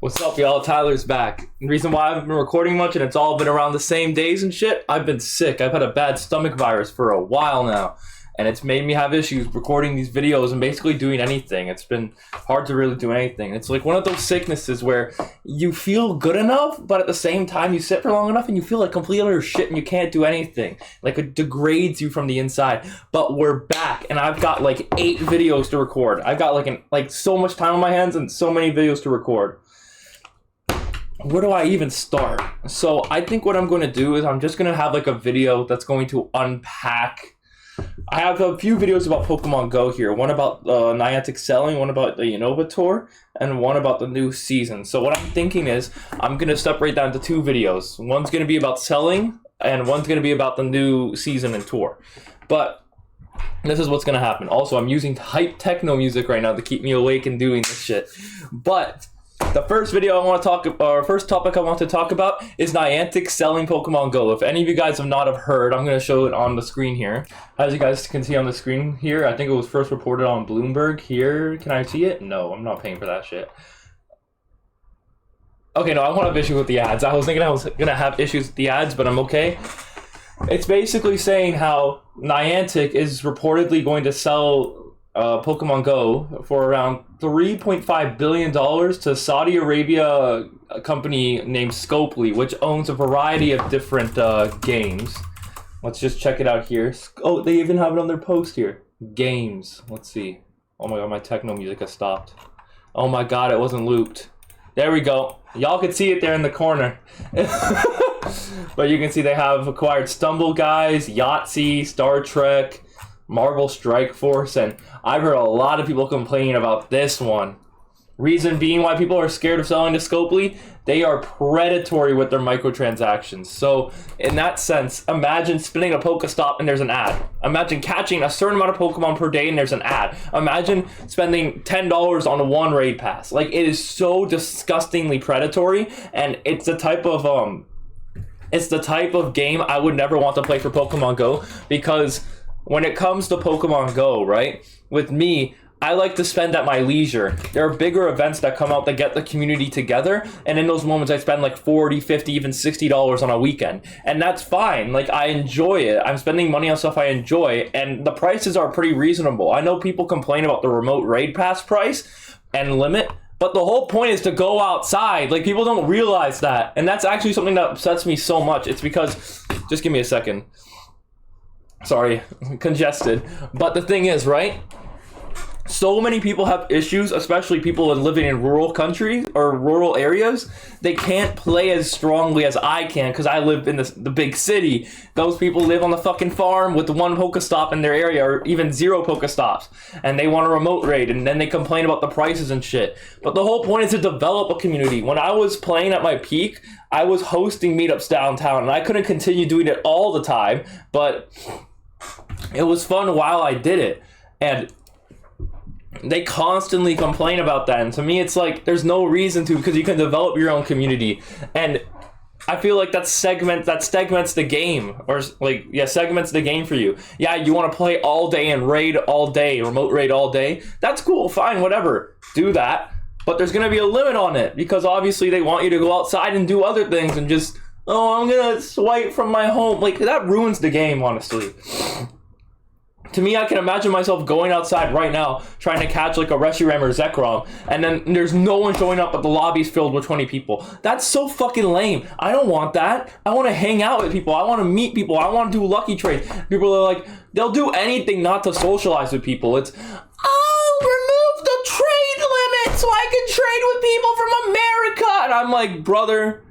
What's up, y'all? Tyler's back. The reason why I haven't been recording much and it's all been around the same days and shit, I've been sick. I've had a bad stomach virus for a while now, and it's made me have issues recording these videos and basically doing anything. It's been hard to really do anything. It's like one of those sicknesses where you feel good enough, but at the same time you sit for long enough and you feel like complete utter shit and you can't do anything. Like it degrades you from the inside. But we're back, and I've got like 8 videos to record. I've got like so much time on my hands and so many videos to record. Where do I even start? So I think what I'm going to do is I'm just going to have like a video that's going to unpack. I have a few videos about Pokemon Go here. One about Niantic selling, one about the Unova tour, and one about the new season. So what I'm thinking is I'm going to separate that into 2 videos. One's going to be about selling, and one's going to be about the new season and tour. But this is what's going to happen. Also, I'm using hype techno music right now to keep me awake and doing this shit. But the first video I want to talk, or first topic I want to talk about is Niantic selling Pokemon Go. If any of you guys have not heard, I'm going to show it on the screen here. As you guys can see on the screen here, I think it was first reported on Bloomberg here. Can I see it? No, I'm not paying for that shit. Okay, no, I won't have issues with the ads. I was thinking I was going to have issues with the ads, but I'm okay. It's basically saying how Niantic is reportedly going to sell Pokemon Go for around $3.5 billion to Saudi Arabia, a company named Scopely, which owns a variety of different games. Let's just check it out here. Oh, they even have it on their post here. Games. Let's see. Oh my god, my techno music has stopped. Oh my god, it wasn't looped. There we go. Y'all can see it there in the corner. But you can see they have acquired Stumble Guys, Yahtzee, Star Trek, Marvel Strike Force, and I've heard a lot of people complaining about this one. Reason being why people are scared of selling to Scopely, they are predatory with their microtransactions. So in that sense, imagine spinning a Pokestop and there's an ad. Imagine catching a certain amount of Pokemon per day and there's an ad. Imagine spending $10 on one raid pass. Like, it is so disgustingly predatory, and it's the type of game I would never want to play for Pokemon Go, because when it comes to Pokemon Go, right, with me, I like to spend at my leisure. There are bigger events that come out that get the community together, and in those moments I spend like $40, $50, even $60 on a weekend. And that's fine. Like, I enjoy it. I'm spending money on stuff I enjoy, and the prices are pretty reasonable. I know people complain about the remote raid pass price and limit, but the whole point is to go outside. Like, people don't realize that. And that's actually something that upsets me so much. It's because, just give me a second. Sorry, congested. But the thing is, right? So many people have issues, especially people living in rural countries or rural areas. They can't play as strongly as I can because I live in the big city. Those people live on the fucking farm with 1 Pokestop in their area, or even 0 Pokestops, and they want a remote raid, and then they complain about the prices and shit. But the whole point is to develop a community. When I was playing at my peak, I was hosting meetups downtown, and I couldn't continue doing it all the time, but it was fun while I did it. And they constantly complain about that, and to me it's like there's no reason to, because you can develop your own community. And I feel like that segments the game, or like, yeah, segments the game for you. Yeah, you want to play all day and raid all day, remote raid all day, that's cool, fine, whatever, do that. But there's gonna be a limit on it, because obviously they want you to go outside and do other things and just, oh, I'm gonna swipe from my home. Like, that ruins the game, honestly. To me, I can imagine myself going outside right now trying to catch like a Reshiram or Zekrom, and then there's no one showing up, but the lobby's filled with 20 people. That's so fucking lame. I don't want that. I want to hang out with people. I want to meet people. I want to do lucky trades. People are like, they'll do anything not to socialize with people. It's, oh, remove the trade limit so I can trade with people from America. And I'm like, brother,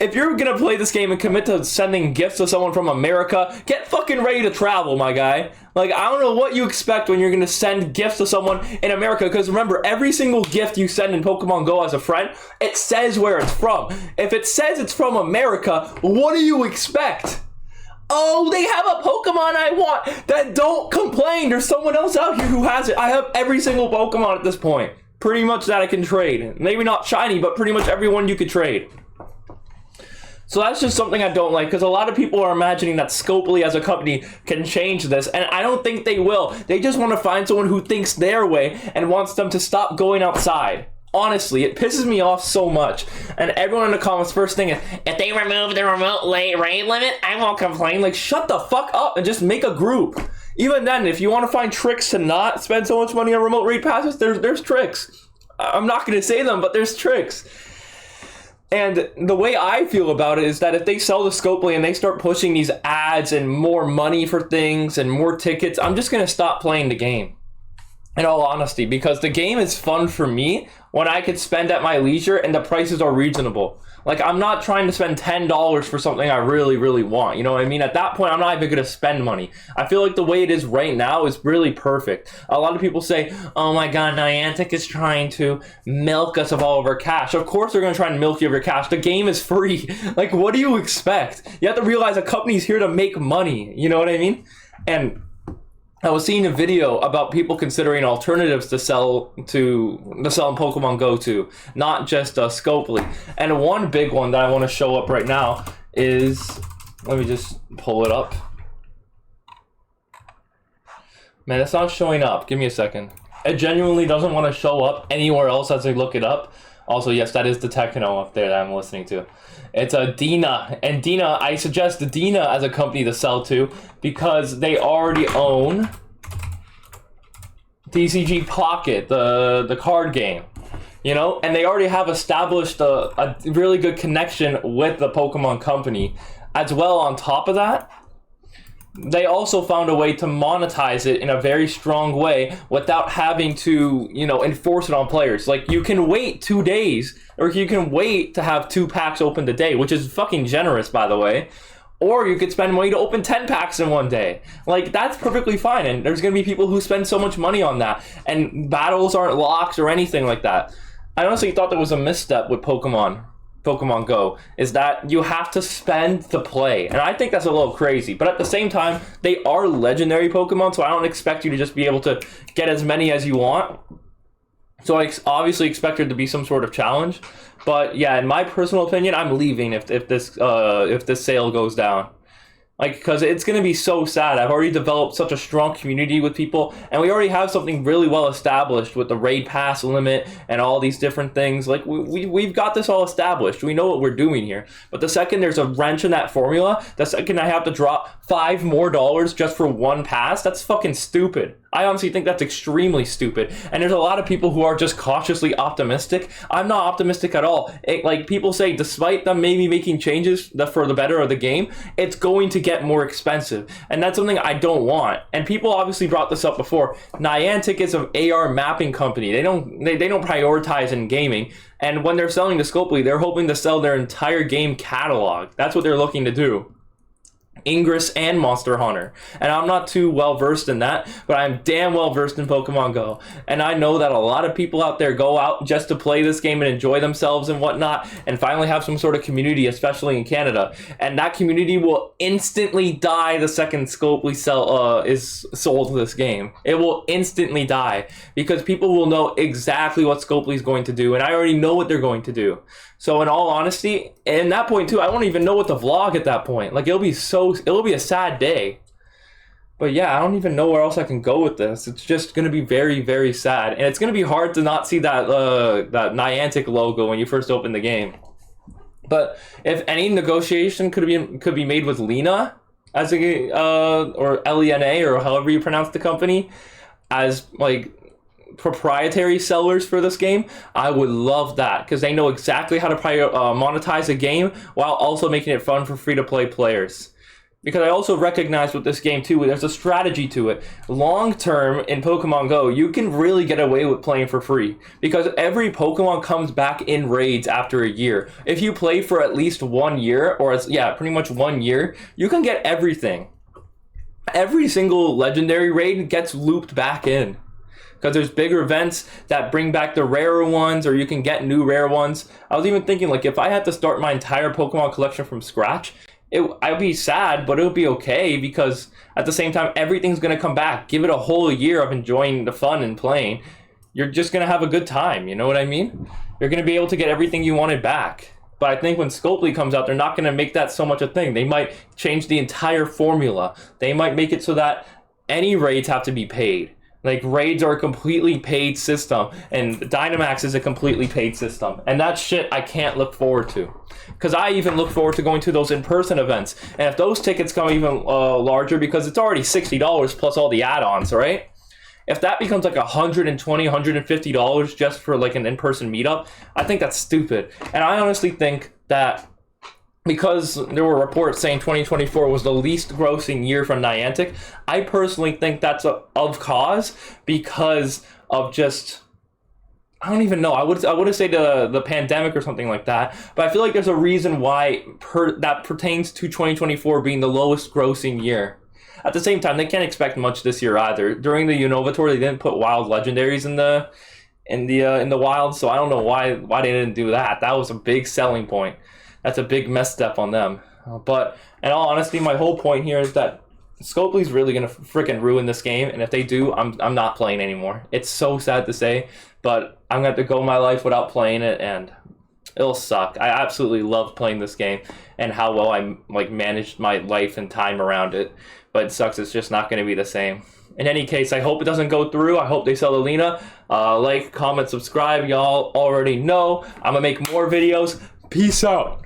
if you're gonna play this game and commit to sending gifts to someone from America, get fucking ready to travel, my guy. Like, I don't know what you expect when you're gonna send gifts to someone in America, because remember, every single gift you send in Pokemon Go as a friend, it says where it's from. If it says it's from America, what do you expect? Oh, they have a Pokemon I want. Then don't complain. There's someone else out here who has it. I have every single Pokemon at this point. Pretty much that I can trade. Maybe not shiny, but pretty much everyone you could trade. So that's just something I don't like, because a lot of people are imagining that Scopely as a company can change this, and I don't think they will. They just want to find someone who thinks their way and wants them to stop going outside. Honestly, it pisses me off so much. And everyone in the comments, first thing is, if they remove the remote raid limit, I won't complain. Like, shut the fuck up and just make a group. Even then, if you want to find tricks to not spend so much money on remote raid passes, there's tricks. I'm not going to say them, but there's tricks. And the way I feel about it is that if they sell the Scopely and they start pushing these ads and more money for things and more tickets, I'm just going to stop playing the game. In all honesty, because the game is fun for me when I could spend at my leisure and the prices are reasonable. Like, I'm not trying to spend $10 for something I really, really want. You know what I mean? At that point, I'm not even going to spend money. I feel like the way it is right now is really perfect. A lot of people say, oh my God, Niantic is trying to milk us of all of our cash. Of course they're going to try and milk you of your cash. The game is free. Like, what do you expect? You have to realize a company's here to make money. You know what I mean? And I was seeing a video about people considering alternatives to sell in Pokemon Go to, not just Scopely. And one big one that I want to show up right now is, let me just pull it up. Man, it's not showing up. Give me a second. It genuinely doesn't want to show up anywhere else as I look it up. Also, yes, that is the Techno up there that I'm listening to. It's a Dina. And Dina, I suggest Dina as a company to sell to because they already own TCG Pocket, the card game. You know? And they already have established a really good connection with the Pokemon company. As well, on top of that, they also found a way to monetize it in a very strong way without having to, you know, enforce it on players. Like, you can wait 2 days, or you can wait to have 2 packs opened a day, which is fucking generous, by the way. Or you could spend money to open 10 packs in one day. Like, that's perfectly fine, and there's going to be people who spend so much money on that, and battles aren't locked or anything like that. I honestly thought there was a misstep with Pokemon Go, is that you have to spend to play. And I think that's a little crazy. But at the same time, they are legendary Pokemon, so I don't expect you to just be able to get as many as you want. So I obviously expect there to be some sort of challenge. But yeah, in my personal opinion, I'm leaving if this sale goes down. Like, because it's going to be so sad. I've already developed such a strong community with people, and we already have something really well established with the raid pass limit and all these different things. Like, we've got this all established. We know what we're doing here. But the second there's a wrench in that formula, the second I have to drop $5 more just for one pass, that's fucking stupid. I honestly think that's extremely stupid. And there's a lot of people who are just cautiously optimistic. I'm not optimistic at all. Like people say, despite them maybe making changes for the better of the game, it's going to get more expensive. And that's something I don't want. And people obviously brought this up before. Niantic is an AR mapping company. They don't prioritize in gaming. And when they're selling to Scopely, they're hoping to sell their entire game catalog. That's what they're looking to do. Ingress and Monster Hunter, and I'm not too well versed in that, but I'm damn well versed in Pokemon Go, and I know that a lot of people out there go out just to play this game and enjoy themselves and whatnot, and finally have some sort of community, especially in Canada, and that community will instantly die the second Scopely is sold to this game. It will instantly die, because people will know exactly what Scopely is going to do, and I already know what they're going to do. So in all honesty, in that point too, I won't even know what to vlog at that point. Like, it'll be a sad day. But yeah, I don't even know where else I can go with this. It's just going to be very, very sad. And it's going to be hard to not see that Niantic logo when you first open the game. But if any negotiation could be made with Lena as or Lena, or however you pronounce the company, as like proprietary sellers for this game, I would love that, because they know exactly how to monetize a game while also making it fun for free-to-play players. Because I also recognize with this game too, there's a strategy to it. Long term in Pokemon Go, you can really get away with playing for free, because every Pokemon comes back in raids after a year. If you play for at least 1 year, or pretty much 1 year, you can get everything. Every single legendary raid gets looped back in, because there's bigger events that bring back the rarer ones, or you can get new rare ones. I was even thinking, like, if I had to start my entire Pokemon collection from scratch, I'd be sad, but it would be okay, because at the same time, everything's going to come back. Give it a whole year of enjoying the fun and playing. You're just going to have a good time, you know what I mean? You're going to be able to get everything you wanted back. But I think when Scopely comes out, they're not going to make that so much a thing. They might change the entire formula. They might make it so that any raids have to be paid. Like, raids are a completely paid system, and Dynamax is a completely paid system. And that shit I can't look forward to. Because I even look forward to going to those in-person events. And if those tickets come even larger, because it's already $60 plus all the add-ons, right? If that becomes like $120, $150 just for like an in-person meetup, I think that's stupid. And I honestly think that because there were reports saying 2024 was the least grossing year from Niantic, I personally think that's of cause because of just, I don't even know. I wouldn't say the pandemic or something like that, but I feel like there's a reason why that pertains to 2024 being the lowest grossing year. At the same time, they can't expect much this year either. During the Unova tour, they didn't put wild legendaries in the wild, so I don't know why they didn't do that. That was a big selling point. That's a big mess up on them. But in all honesty, my whole point here is that Scopely's really gonna freaking ruin this game, and if they do, I'm not playing anymore. It's so sad to say, but I'm gonna have to go my life without playing it, and it'll suck. I absolutely love playing this game and how well I like managed my life and time around it, but it sucks. It's just not gonna be the same. In any case, I hope it doesn't go through. I hope they sell Alina. Like, comment, subscribe. Y'all already know. I'm gonna make more videos. Peace out.